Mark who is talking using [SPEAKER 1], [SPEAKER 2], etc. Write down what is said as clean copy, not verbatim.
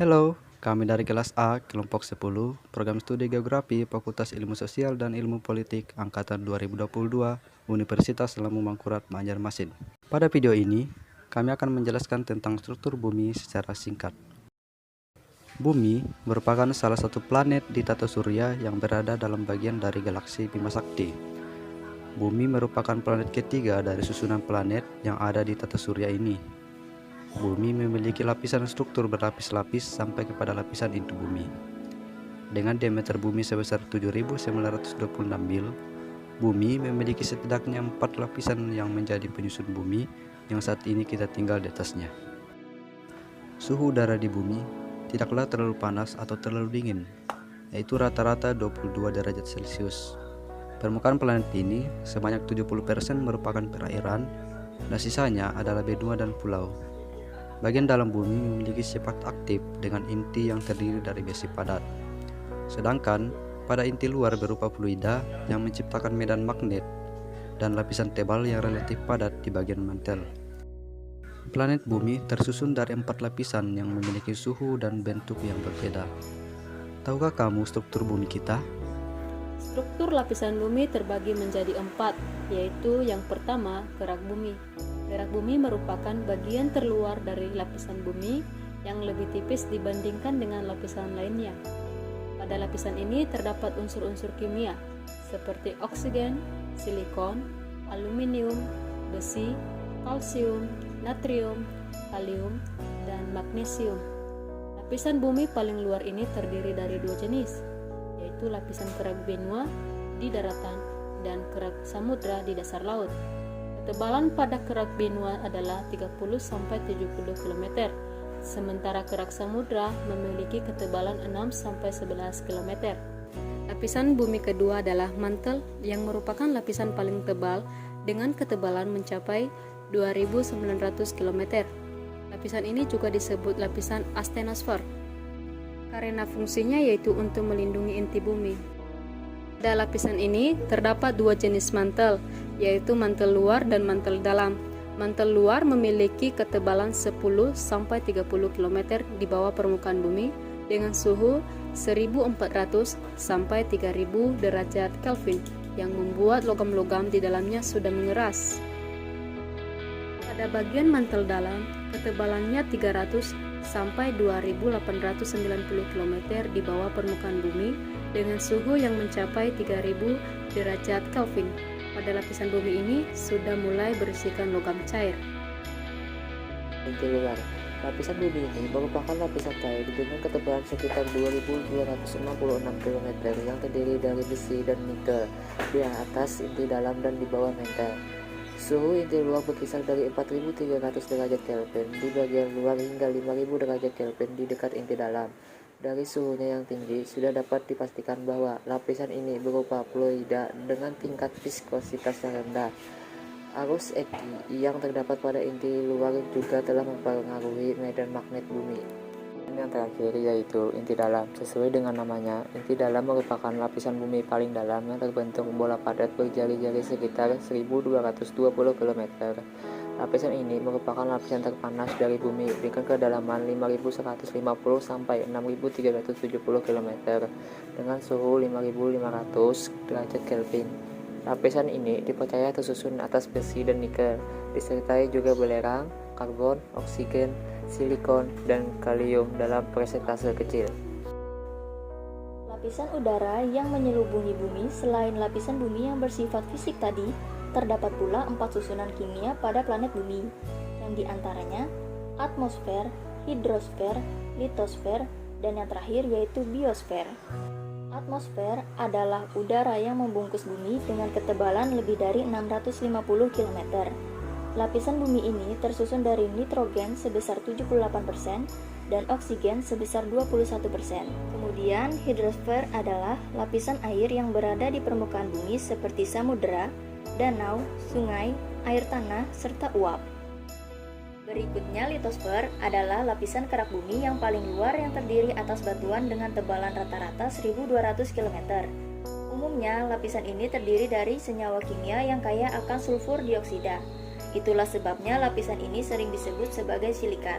[SPEAKER 1] Hello, kami dari kelas A, kelompok 10, program studi Geografi, Fakultas Ilmu Sosial dan Ilmu Politik, Angkatan 2022, Universitas Lamu Mangkurat, Banjarmasin. Pada video ini, kami akan menjelaskan tentang struktur bumi secara singkat. Bumi merupakan salah satu planet di tata surya yang berada dalam bagian dari galaksi Bima Sakti. Bumi merupakan planet ketiga dari susunan planet yang ada di tata surya ini. Bumi memiliki lapisan struktur berlapis-lapis sampai kepada lapisan inti bumi. Dengan diameter bumi sebesar 7.926 mil, bumi memiliki setidaknya 4 lapisan yang menjadi penyusun bumi yang saat ini kita tinggal di atasnya. Suhu udara di bumi tidaklah terlalu panas atau terlalu dingin, yaitu rata-rata 22 derajat Celcius. Permukaan planet ini sebanyak 70% merupakan perairan, dan sisanya adalah benua dan pulau. Bagian dalam bumi memiliki sifat aktif dengan inti yang terdiri dari besi padat. Sedangkan pada inti luar berupa fluida yang menciptakan medan magnet dan lapisan tebal yang relatif padat di bagian mantel. Planet bumi tersusun dari 4 lapisan yang memiliki suhu dan bentuk yang berbeda. Tahukah kamu struktur bumi kita?
[SPEAKER 2] Struktur lapisan bumi terbagi menjadi 4, yaitu yang pertama, kerak bumi. Kerak bumi merupakan bagian terluar dari lapisan bumi yang lebih tipis dibandingkan dengan lapisan lainnya. Pada lapisan ini terdapat unsur-unsur kimia seperti oksigen, silikon, aluminium, besi, kalsium, natrium, kalium, dan magnesium. Lapisan bumi paling luar ini terdiri dari 2 jenis, yaitu lapisan kerak benua di daratan dan kerak samudra di dasar laut. Ketebalan pada kerak benua adalah 30-70 km, sementara kerak samudra memiliki ketebalan 6-11 km. Lapisan bumi kedua adalah mantel yang merupakan lapisan paling tebal dengan ketebalan mencapai 2.900 km. Lapisan ini juga disebut lapisan astenosfer karena fungsinya yaitu untuk melindungi inti bumi. Pada lapisan ini terdapat 2 jenis mantel, yaitu mantel luar dan mantel dalam. Mantel luar memiliki ketebalan 10-30 km di bawah permukaan bumi dengan suhu 1400 sampai 3000 derajat Kelvin yang membuat logam-logam di dalamnya sudah mengeras. Pada bagian mantel dalam, ketebalannya 300 sampai 2890 km di bawah permukaan bumi dengan suhu yang mencapai 3000 derajat Kelvin. Pada lapisan bumi ini sudah mulai berisikan logam cair.
[SPEAKER 3] Inti luar. Lapisan bumi ini merupakan lapisan cair dengan ketebalan sekitar 2266 km yang terdiri dari besi dan nikel di atas inti dalam dan di bawah mantel. Suhu inti luar berkisar dari 4300 derajat Kelvin di bagian luar hingga 5000 derajat Kelvin di dekat inti dalam. Dari suhunya yang tinggi, sudah dapat dipastikan bahwa lapisan ini berupa fluida dengan tingkat viskositas yang rendah. Arus Eki yang terdapat pada inti luar juga telah mempengaruhi medan magnet bumi. Yang terakhir yaitu inti dalam. Sesuai dengan namanya, inti dalam merupakan lapisan bumi paling dalam yang terbentuk bola padat berjari-jari sekitar 1220 km. Lapisan ini merupakan lapisan terpanas dari bumi dengan kedalaman 5150 sampai 6370 km dengan suhu 5500 derajat Kelvin. Lapisan ini dipercaya tersusun atas besi dan nikel, disertai juga belerang, karbon, oksigen, silikon, dan kalium dalam persentase kecil.
[SPEAKER 4] Lapisan udara yang menyelubungi bumi selain lapisan bumi yang bersifat fisik tadi, terdapat pula 4 susunan kimia pada planet bumi, yang diantaranya atmosfer, hidrosfer, litosfer, dan yang terakhir yaitu biosfer. Atmosfer adalah udara yang membungkus bumi dengan ketebalan lebih dari 650 km. Lapisan bumi ini tersusun dari nitrogen sebesar 78% dan oksigen sebesar 21%. Kemudian hidrosfer adalah lapisan air yang berada di permukaan bumi seperti samudera, danau, sungai, air tanah, serta uap. Berikutnya litosfer adalah lapisan kerak bumi yang paling luar yang terdiri atas batuan dengan tebalan rata-rata 1200 km. Umumnya lapisan ini terdiri dari senyawa kimia yang kaya akan sulfur dioksida. Itulah sebabnya lapisan ini sering disebut sebagai silikat.